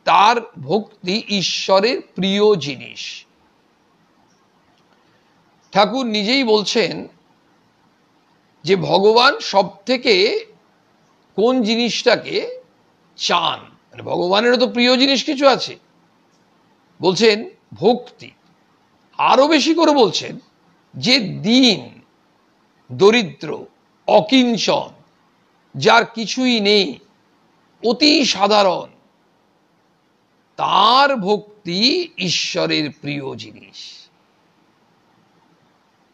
তার ভক্তি ঈশ্বরের প্রিয় জিনিস। ঠাকুর নিজেই বলছেন যে ভগবান সব থেকে কোন জিনিসটাকে চান, মানে ভগবানেরও তো প্রিয় জিনিস কিছু আছে। বলছেন ভক্তি। আরো বেশি করে বলছেন যে দীন, দরিদ্র, অকিঞ্চন, যার কিছুই নেই, অতি সাধারণ, তার ভক্তি ঈশ্বরের প্রিয় জিনিস।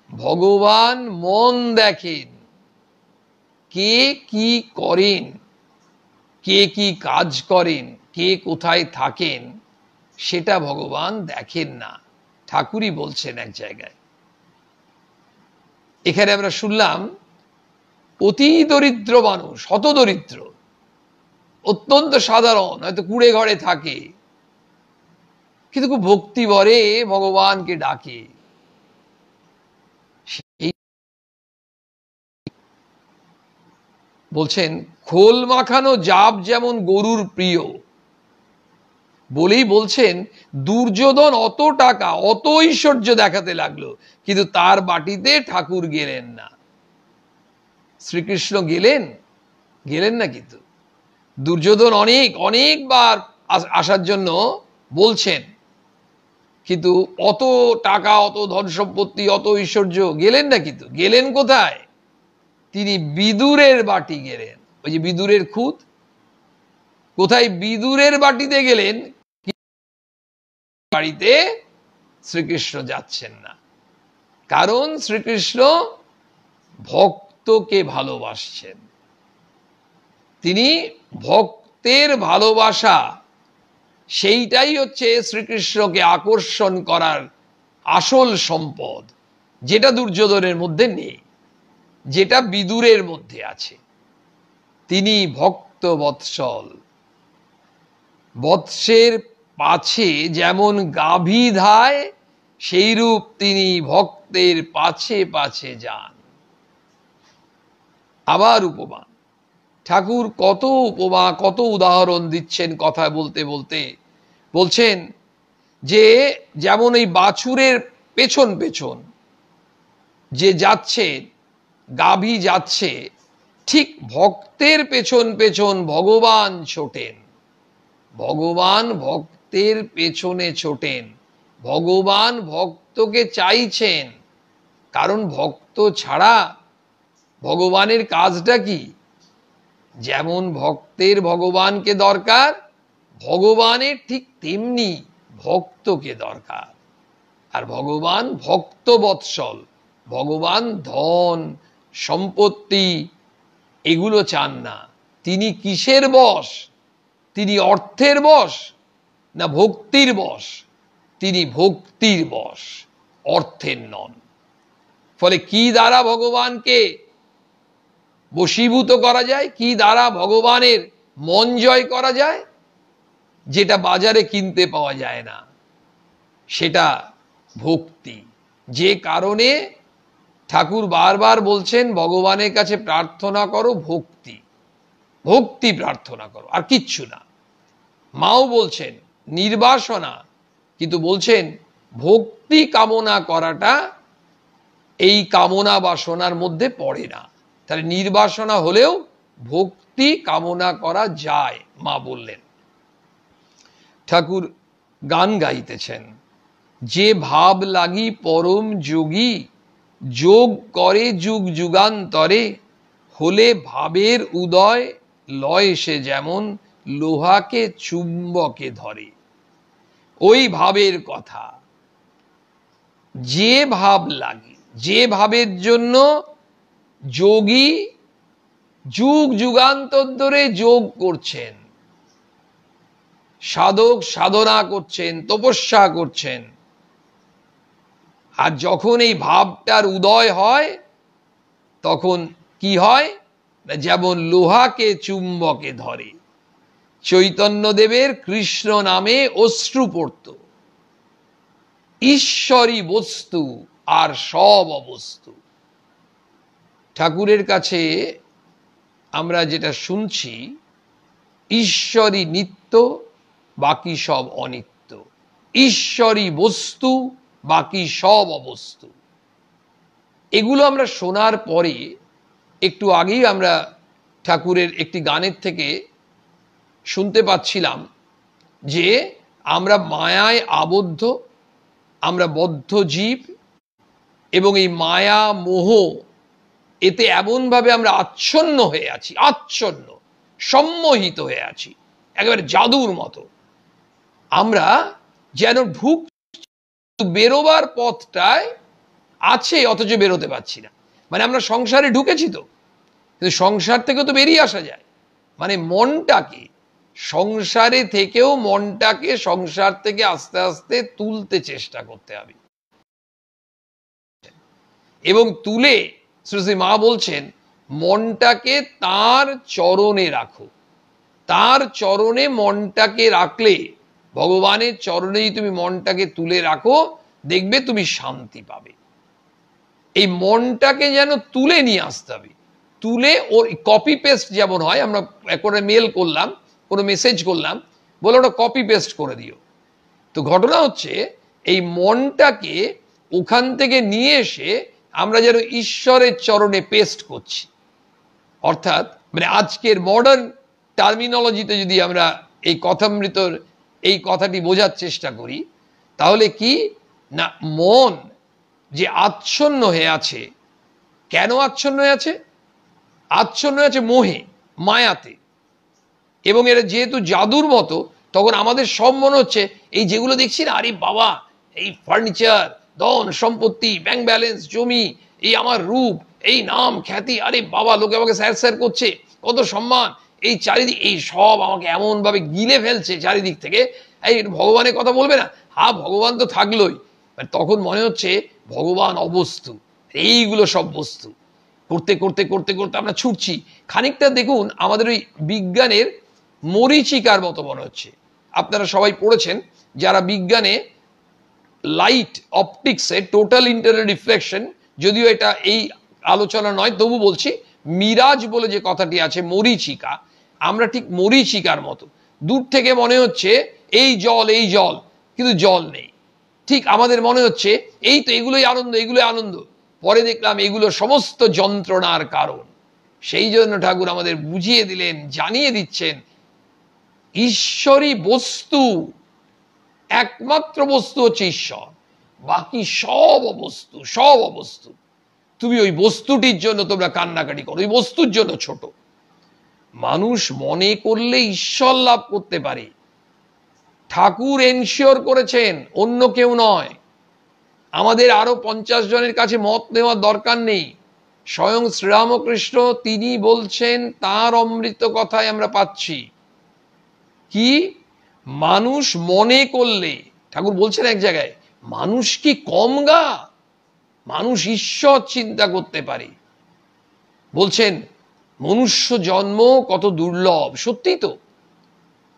ভগবান মন দেখেন, কে কি করেন, কে কি কাজ করেন, কে কোথায় থাকেন, সেটা ভগবান দেখেন না। ঠাকুরই বলছেন এক জায়গায়। এখানে আমরা শুনলাম অতি দরিদ্র মানুষ, হতদরিদ্র, অত্যন্ত সাধারণ, হয়তো কুড়ে ঘরে থাকে, কিন্তু খুব ভক্তি ভরে ভগবানকে ডাকে। বলছেন খোল মাখানো জাপ যেমন গরুর প্রিয়, বলেই বলছেন দুর্যোধন অত টাকা, অত ঐশ্বর্য দেখাতে লাগলো, কিন্তু তার বাটিতে ঠাকুর গেলেন না। শ্রীকৃষ্ণ গেলেন না। কিন্তু দুর্যোধন অনেকবার আসার জন্য বলছেন, কিন্তু অত টাকা, অত ধন সম্পত্তি, অত ঐশ্বর্য, গেলেন না। কিন্তু গেলেন কোথায়? তিনি বিদুরের বাটি গেলেন। ওই যে বিদুরের খুদ, কোথায়? বিদুরের বাটিতে গেলেন। বাড়িতে শ্রীকৃষ্ণ যাচ্ছেন না, কারণ শ্রীকৃষ্ণ ভক্তকে ভালোবাসছেন। তিনি ভক্তের ভালোবাসা, সেইটাই হচ্ছে শ্রীকৃষ্ণকে আকর্ষণ করার আসল সম্পদ, যেটা দুর্যোধনের মধ্যে নেই, যেটা বিদুরের মধ্যে আছে। তিনি ভক্ত বৎসল। বৎসের পাছে যেমন গাভী ধায়, সেইরূপ তিনি ভক্তের পাছে পাছে যান। আবার উপমা, ঠাকুর কত উপমা, কত উদাহরণ দিচ্ছেন কথা বলতে বলতে। বলছেন যে যেমন এই বাছুরের পেছন পেছন যে যাচ্ছে, গাভী যাচ্ছে, ঠিক ভক্তের পেছন পেছন ভগবান ছোটেন। ভগবান ভক্তের পেছনে ছোটেন। ভগবান ভক্তকে চাইছেন, কারণ ভক্ত ছাড়া ভগবানের কাজটা কি? যেমন ভক্তের ভগবানকে দরকার, ভগবানের ঠিক তেমনি ভক্তকে দরকার। আর ভগবান ভক্ত বৎসল। ভগবান ধন সম্পত্তি এগুলো চান না। তিনি কিসের বশ? তিনি অর্থের বশ না ভক্তির বশ? তিনি ভক্তির বশ, অর্থের নন। ফলে কি দ্বারা ভগবানকে বশীভূত করা যায়, কি দ্বারা ভগবানের মন জয় করা যায়? যেটা বাজারে কিনতে পাওয়া যায় না, সেটা ভক্তি। যে কারণে ঠাকুর বারবার বলছেন ভগবানের কাছে প্রার্থনা করো ভক্তি, ভক্তি প্রার্থনা করো, আর কিচ্ছু না। মাও বলছেন নির্বাসনা, কিন্তু বলছেন ভক্তি কামনা করাটা এই কামনা বাসনার মধ্যে পড়ে না। তাহলে নির্বাসনা হলেও ভক্তি কামনা করা যায়, মা বললেন। ঠাকুর গান গাইতেছেন, যে ভাব লাগি পরম যোগী, যোগ করে যুগ যুগান্তরে, হলে ভাবের উদয়, লয় সে যেমন লোহাকে চুম্বকে ধরে। ওই ভাবের কথা, যে ভাব লাগে, যে ভাবের জন্য যোগী যুগ যুগান্তর ধরে যোগ করছেন, সাধক সাধনা করছেন, তপস্যা করছেন, আর যখন এই ভাবটার উদয় হয় তখন কি হয়, যেমন লোহাকে চুম্বকে ধরে। চৈতন্যদেবের কৃষ্ণ নামে অশ্রু পড়ত, ঈশ্বরী বস্তু আর সব অবস্তু। ঠাকুরের কাছে আমরা যেটা শুনছি, ঈশ্বরী নিত্য, বাকি সব অনিত্য, ঈশ্বরী বস্তু, বাকি সব অবস্তু। এগুলো আমরা শোনার পরে, একটু আগেই আমরা ঠাকুরের একটি গানের থেকে শুনতে পাচ্ছিলাম যে আমরা মায়ায় আবদ্ধ, আমরা বদ্ধ জীব, এবং এই মায়া মোহ এতে এমনভাবে আমরা আচ্ছন্ন হয়ে আছি, আচ্ছন্ন সম্মোহিত হয়ে আছি, একেবারে জাদুর মতো। আমরা যেন ঢুক, বেরোবার পথটায় আছে অথচ বেরোতে পারছি না। মানে আমরা সংসারে ঢুকেছি তো, কিন্তু সংসার থেকে তো বেরিয়ে আসা যায়। মানে মনটাকে, সংসারে থেকেও মনটাকে সংসার থেকে আস্তে আস্তে তুলতে চেষ্টা করতে হবে, এবং তুলে শ্রী মা বলছেন মনটাকে তার চরণে রাখো। তার চরণে মনটাকে রাখলে, ভগবানের চরণে যদি তুমি মনটাকে তুলে রাখো, দেখবে তুমি শান্তি পাবে। এই মনটাকে যেন তুলে নিয়ে আসতে হবে, তুলে ওর কপি পেস্ট যেমন হয়, আমরা করে মেল করলাম, কোনো মেসেজ করলাম, বলে ওটা কপি পেস্ট করে দিও। তো ঘটনা হচ্ছে এই মনটাকে ওখান থেকে নিয়ে এসে আমরা যেন ঈশ্বরের চরণে পেস্ট করছি। অর্থাৎ মানে আজকের মডার্ন টার্মিনোলজিতে যদি আমরা এই কথামৃতর এই কথাটি বোঝার চেষ্টা করি, তাহলে কি না, মন যে আচ্ছন্ন হয়ে আছে, কেন আচ্ছন্ন হয়ে আছে? আচ্ছন্ন হয়ে আছে মোহে, মায়াতে। এবং এটা যেহেতু জাদুর মতো, তখন আমাদের সব মনে হচ্ছে এই যেগুলো দেখছি না, আরে বাবা, এই ফার্নিচার, ধন সম্পত্তি, ব্যাংক ব্যালেন্স, জমি, এই আমার রূপ, এই নাম খ্যাতি, আরে বাবা, লোকে আমাকে স্যার স্যার করছে, কত সম্মান, এই চারিদিক, এই সব আমাকে এমন ভাবে গিলে ফেলছে চারিদিক থেকে। এই ভগবানের কথা বলবে না? হ্যাঁ, ভগবান তো থাকলোই। তখন মনে হচ্ছে ভগবান অবস্তু, এইগুলো সব বস্তু। করতে করতে করতে করতে আমরা ছুটছি। খানিকটা দেখুন আমাদের ওই বিজ্ঞানের মরীচিকার মতো মনে হচ্ছে। আপনারা সবাই পড়েছেন যারা বিজ্ঞানে, লাইট অপটিক্সে টোটাল ইন্টারনাল রিফ্লেকশন, যদিও এটা এই আলোচনা নয়, তবু বলছি, মিরাজ বলে যে কথাটি আছে, মরীচিকা, আমরা ঠিক মরীচিকার মতো। দূর থেকে মনে হচ্ছে এই জল, এই জল, কিন্তু জল নেই। ঠিক আমাদের মনে হচ্ছে এই তো এগুলোই আনন্দ, এগুলোই আনন্দ, পরে দেখলাম এগুলো সমস্ত যন্ত্রণার কারণ। সেই জন্য ঠাকুর আমাদের বুঝিয়ে দিলেন, জানিয়ে দিচ্ছেন, ঈশ্বরী বস্তু, একমাত্র বস্তু হচ্ছে ঈশ্বর, বাকি সব অবস্তু, সব অবস্তু। তুমি ওই বস্তুটির জন্য তোমরা কান্নাকাটি করো, ওই বস্তুর জন্য ছোট। মানুষ মনে করলে ঈশ্বর লাভ করতে পারে, ঠাকুর এনশিওর করেছেন, অন্য কেউ নয়। আমাদের আরো 50 জনের কাছে মত নেওয়ার দরকার নেই। স্বয়ং শ্রীরামকৃষ্ণ তিনি বলছেন, তার অমৃত কথায় আমরা পাচ্ছি কি, মানুষ মনে করলে, ঠাকুর বলছেন এক জায়গায়, মানুষ কি কম গা, মানুষ ঈশ্বর চিন্তা করতে পারে। বলছেন মনুষ্য জন্ম কত দুর্লভ। সত্যি তো,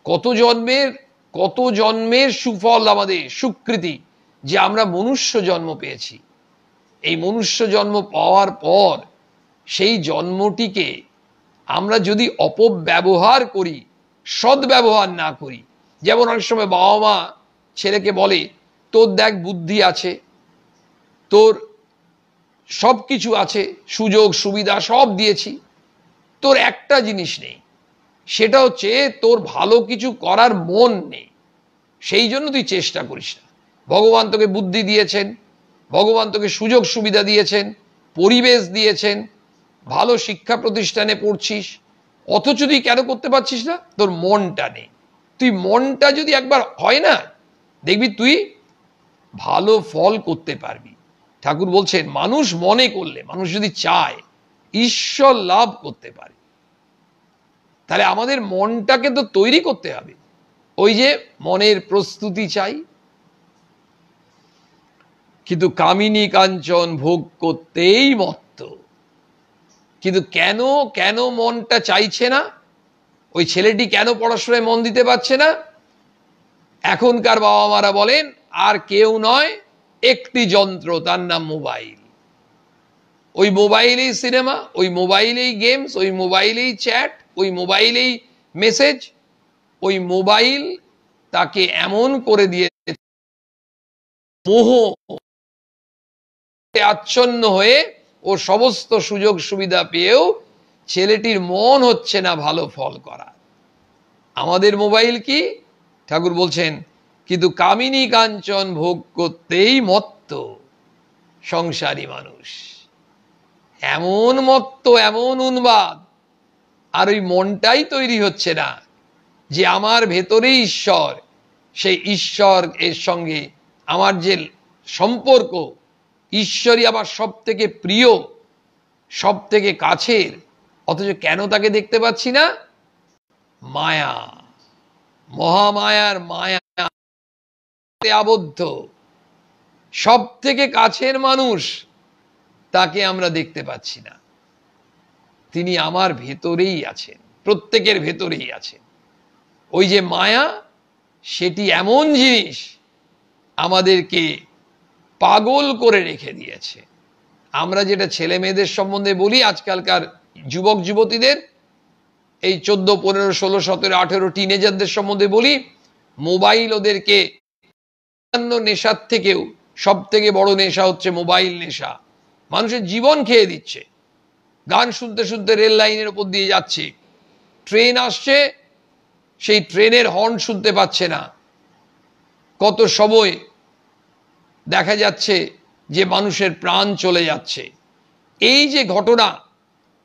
কত জন্মের সুফল আমাদের, সুকৃতি যে আমরা মনুষ্য জন্ম পেয়েছি। এই মনুষ্য জন্ম পাওয়ার পর সেই জন্মটিকে আমরা যদি অপব্যবহার করি, সদ্ব্যবহার না করি, যেমন অনেক সময় বাবা মা ছেলেকে বলে, তোর দেখ বুদ্ধি আছে, তোর সব কিছু আছে, সুযোগ সুবিধা সব দিয়েছি, তোর একটা জিনিস নেই, সেটা হচ্ছে তোর ভালো কিছু করার মন নেই। সেই জন্য তুই চেষ্টা করিস না। ভগবান তোকে বুদ্ধি দিয়েছেন, ভগবান তোকে সুযোগ সুবিধা দিয়েছেন, পরিবেশ দিয়েছেন, ভালো শিক্ষা প্রতিষ্ঠানে পড়ছিস, অথচ তুই কেন করতে পারছিস না? তোর মনটা নেই। তুই মনটা যদি একবার হয় না, দেখবি তুই ভালো ফল করতে পারবি। ঠাকুর বলছেন মানুষ মনে করলে, মানুষ যদি চায়, ঈশ্বর লাভ করতে পারে। তাহলে আমাদের মনটাকে তো তৈরি করতে হবে। ওই যে মনের প্রস্তুতি চাই। কিন্তু কামিনী কাঞ্চন ভোগ করতেই মত্ত। কিন্তু কেন কেন মনটা চাইছে না? ওই ছেলেটি কেন পড়াশোনায় মন দিতে পারছে না? এখনকার বাবা মারা বলেন আর কেউ নয়, একটি যন্ত্র, তার নাম মোবাইল। ওই মোবাইলেই সিনেমা, ওই মোবাইলেই গেমস, ওই মোবাইলেই চ্যাট, ওই মোবাইলেই মেসেজ। ওই মোবাইল তাকে এমন করে দিয়ে মোহ আচ্ছন্ন হয়ে ও সমস্ত সুযোগ সুবিধা পেয়েও ছেলেটির মন হচ্ছে না ভালো ফল করা। আমাদের মোবাইল কি? ঠাকুর বলছেন কিন্তু কামিনী কাঞ্চন ভোগ করতেই মত্ত সংসারী মানুষ। এমন মত্ত, এমন উন্মাদ, আর ওই মনটাই তৈরি হচ্ছে না যে আমার ভেতরে ঈশ্বর, সেই ঈশ্বর এর সঙ্গে আমার যে সম্পর্ক, ঈশ্বরই আমার সব থেকে প্রিয়, সব থেকে কাছের, অথচ কেন তাকে দেখতে পাচ্ছি না? মায়া, মহামায়ার মায়া আবদ্ধ। সব থেকে কাছের মানুষ, তাকে আমরা দেখতে পাচ্ছি না। তিনি আমার ভেতরেই আছেন, প্রত্যেকের ভেতরেই আছেন। ওই যে মায়া, সেটি এমন জিনিস আমাদেরকে পাগল করে রেখে দিয়েছে। আমরা যেটা ছেলে মেয়েদের সম্বন্ধে বলি, আজকালকার যুবক যুবতীদের, এই 14, 15, 16, 17, 18 টিনেজারদের সম্বন্ধে বলি, মোবাইল ওদেরকে অন্যান্য নেশার থেকেও সব থেকে বড় নেশা হচ্ছে মোবাইল নেশা। মানুষের জীবন খেয়ে দিচ্ছে। গান শুনতে শুনতে রেল লাইনের উপর দিয়ে যাচ্ছে, ট্রেন আসছে, সেই ট্রেনের হর্ন শুনতে পাচ্ছে না। কত সময় দেখা যাচ্ছে যে মানুষের প্রাণ চলে যাচ্ছে। এই যে ঘটনা,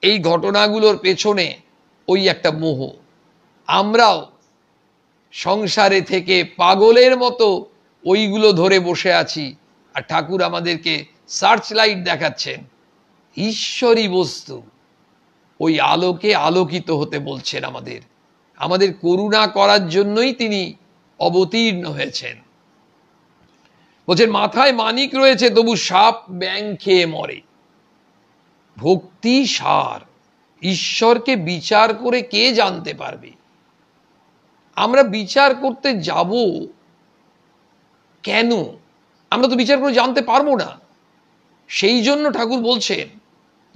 এই ঘটনাগুলোর পেছনে ওই একটা মোহ। আমরাও সংসারে থেকে পাগলের মতো ওইগুলো ধরে বসে আছি। আর ঠাকুর আমাদেরকে সার্চ লাইট দেখাচ্ছেন, ঈশ্বরী বস্তু, ওই আলোকে আলোকিত হতে বলছেন আমাদের। আমাদের করুণা করার জন্যই তিনি অবতীর্ণ হয়েছেন। বলছেন মাথায় মানিক রয়েছে তবু সাপ ব্যাং খেয়ে মরে। ভক্তি সার। ঈশ্বরকে বিচার করে কে জানতে পারবে? আমরা বিচার করতে যাব কেন? আমরা তো বিচার করে জানতে পারবো না। সেই জন্য ঠাকুর বলছেন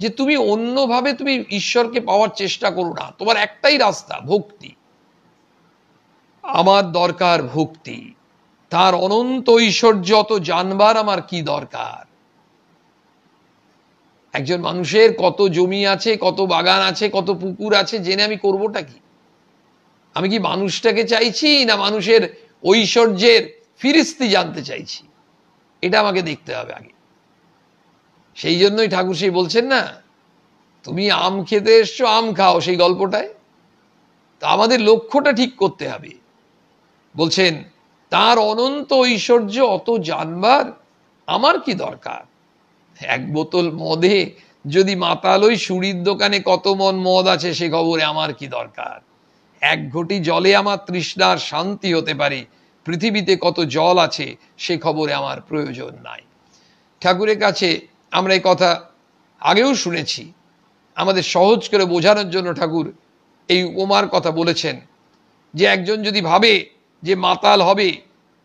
যে তুমি অন্যভাবে তুমি ঈশ্বরকে পাওয়ার চেষ্টা করো না। তোমার একটাই রাস্তা, ভক্তি। আমার দরকার ভক্তি। তার অনন্ত ঐশ্বর্য অত জানবার আমার কি দরকার? একজন মানুষের কত জমি আছে, কত বাগান আছে, কত পুকুর আছে, জেনে আমি করবোটা কি? আমি কি মানুষটাকে চাইছি, না মানুষের ঐশ্বর্যের ফিরিস্তি জানতে চাইছি? এটা আমাকে দেখতে হবে আগে। সেই জন্যই ঠাকুর সেই বলছেন না, তুমি আম খেতে এসছো, আম খাও, সেই গল্পটায়। তা আমাদের লক্ষ্যটা ঠিক করতে হবে। বলছেন তার অনন্ত ঐশ্বর্য অত জানবার আমার কি দরকার? এক বোতল মদে যদি মাতাল ওই সুরির দোকানে কত মন মদ আছে সে খবরে আমার কি দরকার? এক ঘটি জলে আমার তৃষ্ণার শান্তি হতে পারে, পৃথিবীতে কত জল আছে সে খবরে আমার প্রয়োজন নাই। ঠাকুরের কাছে আমরা এই কথা আগেও শুনেছি। আমাদের সহজ করে বোঝানোর জন্য ঠাকুর এই উপমার কথা বলেছেন যে একজন যদি ভাবে যে মাতাল হবে,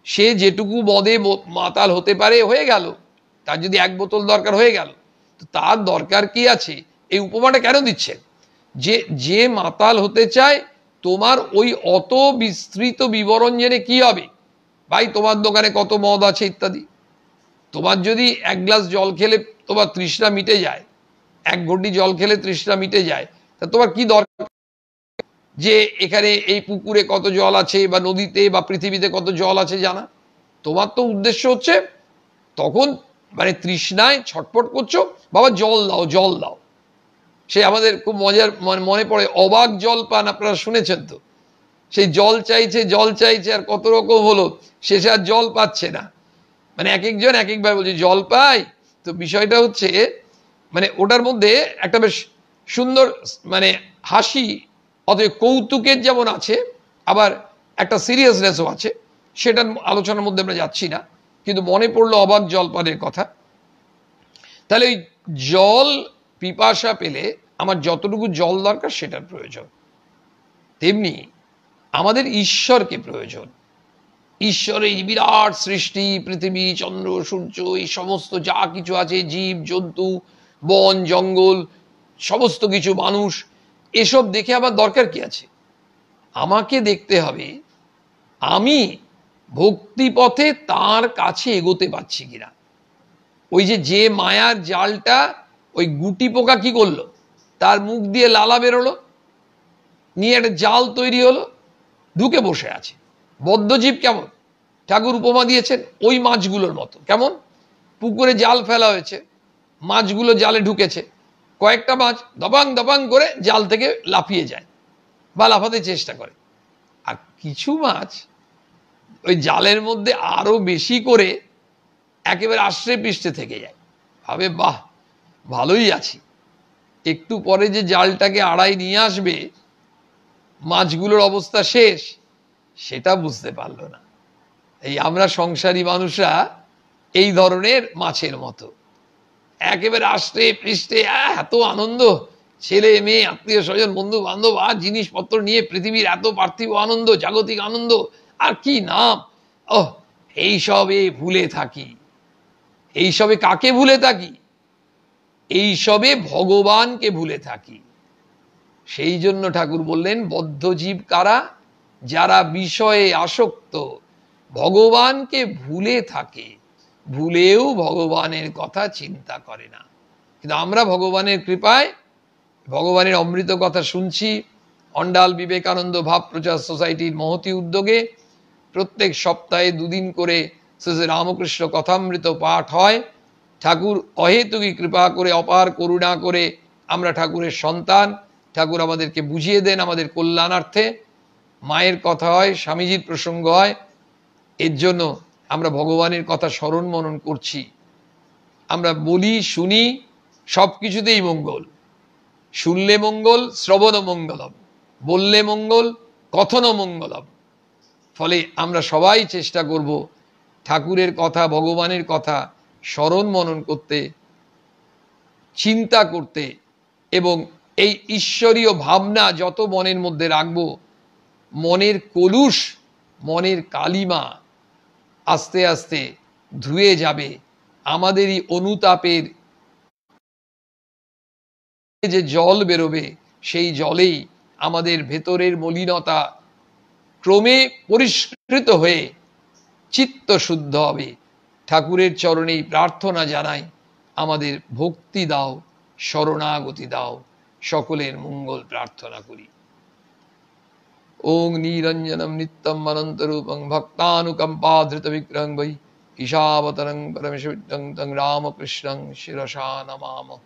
সে যেটুকু মদে মাতাল হতে পারে হয়ে গেল, তার যদি এক বোতল দরকার হয়ে গেল, তো তার দরকার কি আছে? এই উপমাটা কেন দিচ্ছেন? যে মাতাল হতে চায়, তোমার ওই অত বিস্তৃত বিবরণ জেনে কি হবে? ভাই তোমার দোকানে কত মদ আছে ইত্যাদি, তোমার যদি এক গ্লাস জল খেলে তোমার তৃষ্ণা মিটে যায়, এক ঘটি জল খেলে তৃষ্ণা মিটে যায়, তা তোমার কি দরকার? যে এখানে এই পুকুরে কত জল আছে বা নদীতে বা পৃথিবীতে কত জল আছে জানা। তোমার তো উদ্দেশ্য হচ্ছে তখন মানে তৃষ্ণায় ছটফট করছো, বাবা জল দাও জল দাও। সে আমাদের খুব মজার মনে পড়ে অবাক জল পান, আপনারা শুনেছেন তো, সেই জল চাইছে আর কত রকম হলো, শেষে আর জল পাচ্ছে না। মানে এক একজন এক একবার বলছে জল পাই। তো বিষয়টা হচ্ছে মানে ওটার মধ্যে একটা বেশ সুন্দর মানে হাসি অতএব কৌতুকের যেমন আছে, আবার একটা সিরিয়াসনেসও আছে, সেটার আলোচনার মধ্যে আমরা যাচ্ছি না। কিন্তু মনে পড়লো অবাক জলপানের কথা। তাহলে ওই জল পিপাসা পেলে আমার যতটুকু জল দরকার সেটার প্রয়োজন, তেমনি আমাদের ঈশ্বরকে প্রয়োজন। ঈশ্বরের বিরাট সৃষ্টি, পৃথিবী, চন্দ্র, সূর্য, এই সমস্ত যা কিছু আছে, জীব জন্তু, বন জঙ্গল, সমস্ত কিছু, মানুষ, এসব দেখে আমার দরকার কি আছে? আমাকে দেখতে হবে আমি ভক্তি পথে তার কাছে এগোতে পারছি কিনা। ওই যে মায়ার জালটা ওই গুটি পোকা কি করলো, তার মুখ দিয়ে লালা বেরোলো, নিয়ে একটা জাল তৈরি হলো, ঢুকে বসে আছে। বদ্ধজীব কেমন, ঠাকুর উপমা দিয়েছেন ওই মাছগুলোর মতো। কেমন? পুকুরে জাল ফেলা হয়েছে, মাছগুলো জালে ঢুকেছে, কয়েকটা মাছ দপাং দপাং করে জাল থেকে লাফিয়ে যায় বা লাফাতে চেষ্টা করে, আর কিছু মাছ ওই জালের মধ্যে আরো বেশি করে একেবারে আশ্রে পৃষ্ঠে থেকে যায়। ভাবে বাহ ভালোই আছি, একটু পরে যে জালটাকে আড়াই নিয়ে আসবে মাছগুলোর অবস্থা শেষ, সেটা বুঝতে পারলো না। এই আমরা সংসারী মানুষরা এই ধরনের মাছের মতো, একেবারে আষ্টে পৃষ্ঠে এত আনন্দ, ছেলে মেয়ে আত্মীয় স্বজন বন্ধু বান্ধব আর জিনিসপত্র নিয়ে পৃথিবীর এত পার্থিব আনন্দ, জাগতিক আনন্দ, আর কি নাম, এইসবে ভুলে থাকি। এইসবে কাকে ভুলে থাকি? এইসবে ভগবানকে ভুলে থাকি। সেই জন্য ঠাকুর বললেন বদ্ধজীব কারা? যারা বিষয়ে আসক্ত, ভগবানকে ভুলে থাকে, ভুলেও ভগবানের কথা চিন্তা করে না। কিন্তু আমরা ভগবানের কৃপায় ভগবানের অমৃত কথা শুনছি। অন্ডাল বিবেকানন্দ ভাব প্রচার সোসাইটির মহতি উদ্যোগে প্রত্যেক সপ্তাহে 2 দিন করে শ্রী রামকৃষ্ণ কথামৃত পাঠ হয়। ঠাকুর অহেতুকী কৃপা করে, অপার করুণা করে আমরা ঠাকুরের সন্তান। ঠাকুর আমাদেরকে বুঝিয়ে দেন আমাদের কল্যাণার্থে। মায়ের কথা হয়, স্বামীজির প্রসঙ্গ হয়, এর জন্য আমরা ভগবানের কথা স্মরণ মনন করছি। আমরা বলি, শুনি, সব কিছুতেই মঙ্গল। শুনলে মঙ্গল, শ্রবণ মঙ্গলম, বললে মঙ্গল, কথন মঙ্গলম। ফলে আমরা সবাই চেষ্টা করব ঠাকুরের কথা, ভগবানের কথা স্মরণ মনন করতে, চিন্তা করতে, এবং এই ঈশ্বরীয় ভাবনা যত মনের মধ্যে রাখব, মনের কলুষ, মনের কালিমা আস্তে আস্তে ধুয়ে যাবে। আমাদেরই অনুতাপের যে জল বেরোবে, সেই জলেই আমাদের ভেতরের মলিনতা ক্রমে পরিষ্কৃত হয়ে চিত্ত শুদ্ধ হবে। ঠাকুরের চরণেই প্রার্থনা জানাই, আমাদের ভক্তি দাও, শরণাগতি দাও, সকলের মঙ্গল প্রার্থনা করি। ওং নিরঞ্জনম নিত্যম অনন্তরূপং ভক্তানুকম্পাধৃত বিগ্রহং বৈ ঈশাবতরং পরমেশ্বরং তং রামকৃষ্ণং শিরসা নমামঃ।